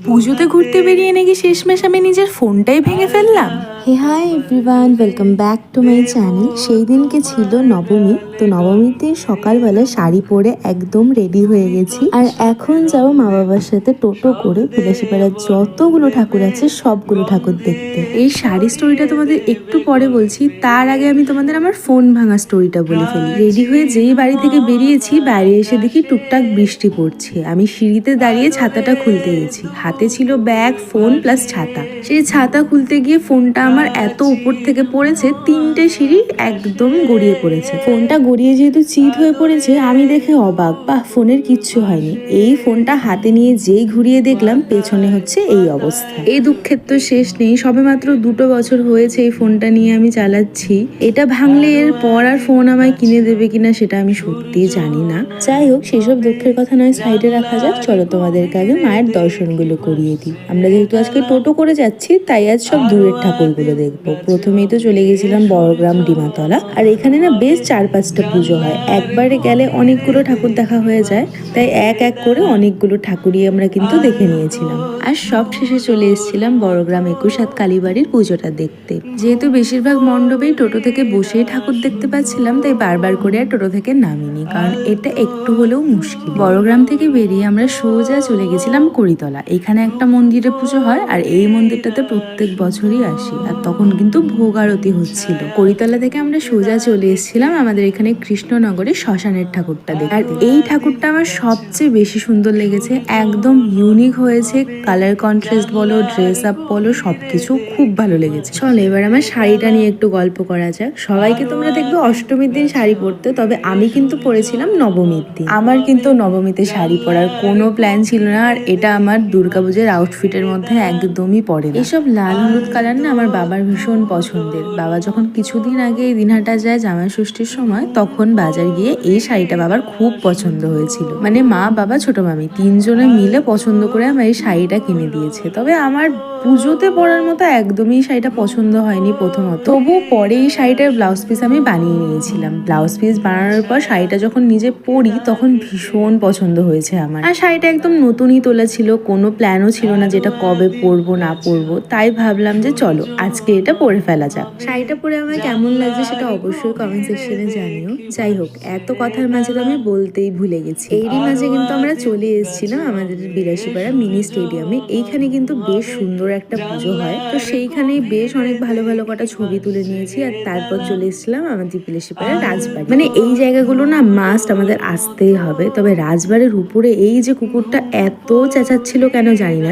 পুজোতে ঘুরতে বেরিয়ে নাকি শেষমেশ আমি নিজের ফোনটাই ভেঙে ফেললাম। Hey hi everyone, welcome back to my channel. সেই দিনকে ছিল নবমী। তো নবমীতে সকালবেলা শাড়ি পরে একদম রেডি হয়ে গেছি, আর এখন যাবো মা বাবার সাথে টোটো করে বিলাসীপাড়ার যতগুলো ঠাকুর আছে সবগুলো ঠাকুর দেখতে। এই শাড়ি স্টোরিটা তোমাদের একটু পরে বলছি, তার আগে আমি তোমাদের আমার ফোন ভাঙা স্টোরিটা বলে ফেলি। রেডি হয়ে যেই বাড়ি থেকে বেরিয়েছি, বাইরে এসে দেখি টুকটাক বৃষ্টি পড়ছে। আমি সিঁড়িতে দাঁড়িয়ে ছাতাটা খুলতে গেছি, হাতে ছিল ব্যাগ, ফোন প্লাস ছাতা। সেই ছাতা খুলতে গিয়ে ফোনটা আমার এত উপর থেকে পড়েছে, 3টে সিঁড়ি একদম গড়িয়ে পড়েছে। ফোনটা গড়িয়ে যেহেতু চিৎ হয়ে পড়েছে, আমি দেখে অবাক, বাহ ফোনের কিচ্ছু হয়নি। এই ফোনটা হাতে নিয়ে যেই ঘুরিয়ে দেখলাম, পেছনে হচ্ছে এই অবস্থা। এই দুঃখের তো শেষ নেই। সবে মাত্র 2 বছর হয়েছে এই ফোনটা নিয়ে আমি চালাচ্ছি। এটা ভাঙলে এর পর আর ফোন আমায় কিনে দেবে কিনা সেটা আমি সত্যিই জানি না। যাই হোক, সেসব দুঃখের কথা নয়, সাইডে রাখা যাক। চলো তোমাদেরকে আগে মায়ের দর্শনগুলো করিয়ে দিই। আমরা যেহেতু আজকে টোটো করে যাচ্ছি, তাই আজ সব দূরের ঠাকুরগুলো দেখবো। প্রথমেই তো চলে গেছিলাম বড়গ্রাম ডিমাতলা। আর এখানে না বেশ 4-5টা পুজো হয়। একবারে গেলে অনেকগুলো ঠাকুর দেখা হয়ে যায়, তাই এক এক করে অনেকগুলো ঠাকুরই আমরা কিন্তু দেখে নিয়েছিলাম। আর সব শেষে চলে এসেছিলাম বড়গ্রাম 21 হাত কালীবাড়ির পুজোটা দেখতে। যেহেতু বেশিরভাগ মণ্ডপেই টোটো থেকে বসেই ঠাকুর দেখতে পাচ্ছিলাম, তাই বারবার করে আর টোটো থেকে নামিনি, কারণ এটা একটু হলেও মুশকিল। বড়গ্রাম থেকে বেরিয়ে আমরা সোজা চলে গেছিলাম করিতলা। এখানে একটা মন্দিরে পুজো হয়, আর এই মন্দিরটাতে প্রত্যেক বছরই আসি। আর তখন কিন্তু ভোগ আরতি হচ্ছিল। করিতলা থেকে আমরা সোজা চলে এসেছিলাম আমাদের এখানে কৃষ্ণনগরে শ্মশানের ঠাকুরটা দেখতে। আর এই ঠাকুরটা আমার সবচেয়ে বেশি সুন্দর লেগেছে, একদম ইউনিক হয়েছে। কালার কন্ট্রাস্ট বলো, ড্রেস আপ বলো, সবকিছু খুব ভালো লেগেছে। চলো এবার আমার শাড়িটা নিয়ে একটু গল্প করা যাক। সবাইকে তোমরা দেখবে অষ্টমীর দিন শাড়ি পরতে, তবে আমি কিন্তু পরেছিলাম নবমীর দিন। আমার কিন্তু নবমীতে শাড়ি পরার কোনো প্ল্যান ছিল না, আর এটা আমার দুর্গাপূজার আউটফিটের মধ্যে একদমই পড়ে না। এসব লাল হলুদ কালার না আমার বাবার ভীষণ পছন্দের। বাবা যখন কিছুদিন আগে এই দিনহাটা যায় জামাই ষষ্ঠীর সময়, তখন বাজার গিয়ে এই শাড়িটা বাবার খুব পছন্দ হয়েছিল। মানে মা, বাবা, ছোট মামি তিনজনে মিলে পছন্দ করে আমার এই শাড়িটা কিনে দিয়েছে। তবে আমার পুজোতে পরার মতো একদমই শাড়িটা পছন্দ হয়নি প্রথমত। তবু পরে এই শাড়িটার ব্লাউজ পিস আমি বানিয়ে নিয়েছিলাম। ব্লাউজ পিস বানানোর পর শাড়িটা যখন নিজে পরি, তখন ভীষণ পছন্দ হয়েছে আমার। আর শাড়িটা একদম নতুনই তোলা ছিল, কোনো প্ল্যানও ছিল না যেটা কবে পরবো না পরবো। তাই ভাবলাম যে চলো আজকে এটা পরে ফেলা যাক। শাড়িটা পরে আমার কেমন লাগছে সেটা অবশ্যই কমেন্ট সেকশনে জানিও। যাই হোক, এত কথার মাঝে তো আমি বলতেই ভুলে গেছি, এরই মাঝে কিন্তু আমরা চলে এসেছিলাম আমাদের বিলাসীপাড়া মিনি স্টেডিয়ামে। এইখানে কিন্তু বেশ সুন্দর একটা পুজো হয়, তো সেইখানেই বেশ অনেক ভালো ভালো কটা ছবি তুলে নিয়েছি। আর তারপর চলে এসেছিলাম আমাদের বিলাসীপাড়া রাজবাড়ি। মানে এই জায়গাগুলো না মাস্ট আমাদের আসতেই হবে। তবে রাজবাড়ির উপরে এই যে কুকুরটা এত চেঁচাচ্ছিল কেন জানি না।